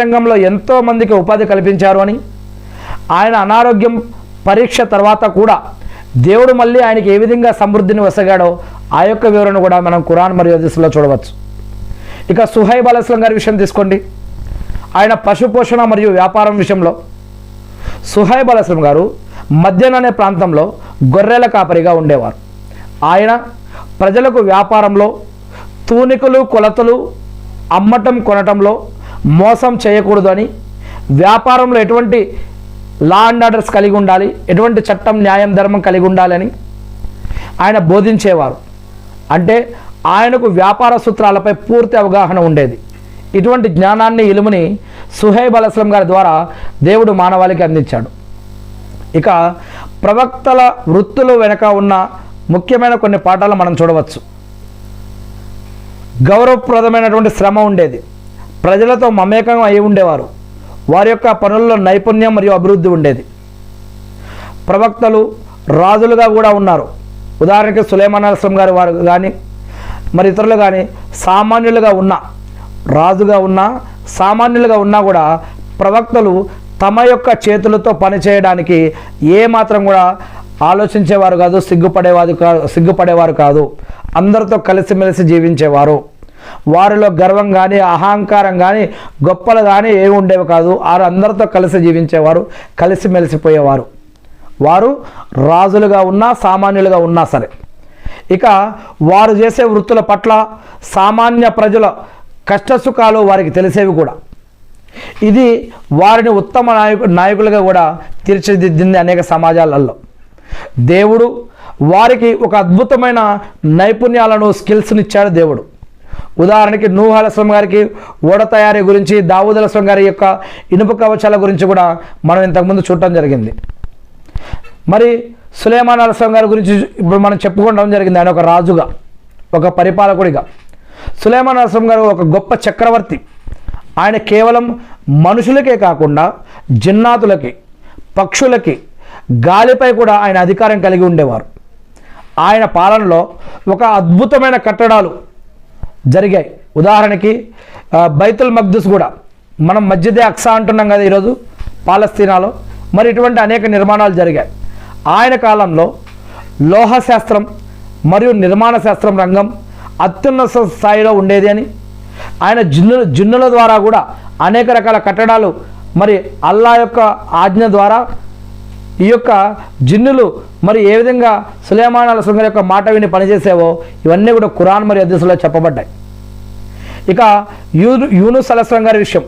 రంగంలో ఎంతో మందికి ఉపాధి కల్పించారు అని, ఆయన అనారోగ్యం పరీక్ష తర్వాత కూడా దేవుడు మళ్ళీ ఆయనకి ఏ విధంగా సమృద్ధిని వసగాడో ఆ యొక్క వివరణ కూడా మనం ఖురాన్ మరియు హదీసులో చూడవచ్చు. ఇక సుహైబ్ అలైహిస్సలాం గారి విషయం తీసుకోండి. ఆయన పశుపోషణ మరియు వ్యాపారం విషయంలో సుహైబ్ అలైహిస్సలాం గారు మద్యన్ అనే ప్రాంతంలో గొర్రెల కాపరిగా ఉండేవారు. ఆయన ప్రజలకు వ్యాపారంలో తూనికలు కొలతలు అమ్మటం కొనటంలో మోసం చేయకూడదు అని, వ్యాపారంలో ఎటువంటి లా అండ్ ఆర్డర్స్ కలిగి ఉండాలి, ఎటువంటి చట్టం న్యాయం ధర్మం కలిగి ఉండాలని ఆయన బోధించేవారు. అంటే ఆయనకు వ్యాపార సూత్రాలపై పూర్తి అవగాహన ఉండేది. ఇటువంటి జ్ఞానాన్ని ఇలుముని సుహైబ్ అలైహిస్సలాం గారి ద్వారా దేవుడు మానవాళికి అందించాడు. ఇక ప్రవక్తల వృత్తులు వెనుక ఉన్న ముఖ్యమైన కొన్ని పాఠాలు మనం చూడవచ్చు. గౌరవప్రదమైనటువంటి శ్రమ ఉండేది. ప్రజలతో మమేకంగా అయి ఉండేవారు. వారి యొక్క పనుల్లో నైపుణ్యం మరియు అభివృద్ధి ఉండేది. ప్రవక్తలు రాజులుగా కూడా ఉన్నారు. ఉదాహరణకి సులైమాన్ అలైహిస్సలాం గారి వారు కానీ మరి ఇతరులు కానీ సామాన్యులుగా ఉన్నా, రాజుగా ఉన్నా సామాన్యులుగా ఉన్నా కూడా ప్రవక్తలు తమ యొక్క చేతులతో పనిచేయడానికి ఏమాత్రం కూడా ఆలోచించేవారు కాదు, సిగ్గుపడేవారు కాదు. అందరితో కలిసిమెలిసి జీవించేవారు. వారిలో గర్వం కానీ అహంకారం కానీ గొప్పలు కానీ ఏమి ఉండేవి కాదు. వారు అందరితో కలిసి జీవించేవారు, కలిసిమెలిసిపోయేవారు. వారు రాజులుగా ఉన్నా సామాన్యులుగా ఉన్నా సరే. ఇక వారు చేసే వృత్తుల పట్ల సామాన్య ప్రజల కష్టసుఖాలు వారికి తెలిసేవి కూడా. ఇది వారిని ఉత్తమ నాయకులుగా కూడా తీర్చిదిద్దింది అనేక సమాజాలలో. దేవుడు వారికి ఒక అద్భుతమైన నైపుణ్యాలను స్కిల్స్ని ఇచ్చాడు దేవుడు. ఉదాహరణకి నూహ్ అలైహిస్సలాం గారికి ఓడ తయారీ గురించి, దావూద్ అలైహిస్సలాం గారి యొక్క ఇనుప కవచాల గురించి కూడా మనం ఇంతకుముందు చూడటం జరిగింది. మరి సులైమాన్ అలైహిస్సలాం గారి గురించి ఇప్పుడు మనం చెప్పుకోవడం జరిగింది. ఆయన ఒక రాజుగా, ఒక పరిపాలకుడిగా. సులైమాన్ అలైహిస్సలాం గారు ఒక గొప్ప చక్రవర్తి. ఆయన కేవలం మనుషులకే కాకుండా జిన్నాతులకి, పక్షులకి, గాలిపై కూడా ఆయన అధికారం కలిగి ఉండేవారు. ఆయన పాలనలో ఒక అద్భుతమైన కట్టడాలు జరిగాయి. ఉదాహరణకి బైతుల్ మక్దస్ కూడా, మనం మస్జిద్ అక్సా అంటున్నాం కదా ఈరోజు పాలస్తీనాలో. మరి ఇటువంటి అనేక నిర్మాణాలు జరిగాయి. ఆయన కాలంలో లోహ శాస్త్రం మరియు నిర్మాణ శాస్త్రం రంగం అత్యున్నత స్థాయిలో ఉండేది అని, ఆయన జిన్నుల ద్వారా కూడా అనేక రకాల కట్టడాలు, మరి అల్లా యొక్క ఆజ్ఞ ద్వారా ఈ యొక్క జిన్నులు మరి ఏ విధంగా సులైమాన్ అలైహిస్సలాం గారి యొక్క మాట విని పనిచేసేవో ఇవన్నీ కూడా ఖురాన్ మరియు హదీసులో చెప్పబడ్డాయి. ఇక యూనుస్ అలైహిస్సలాం గారి విషయం,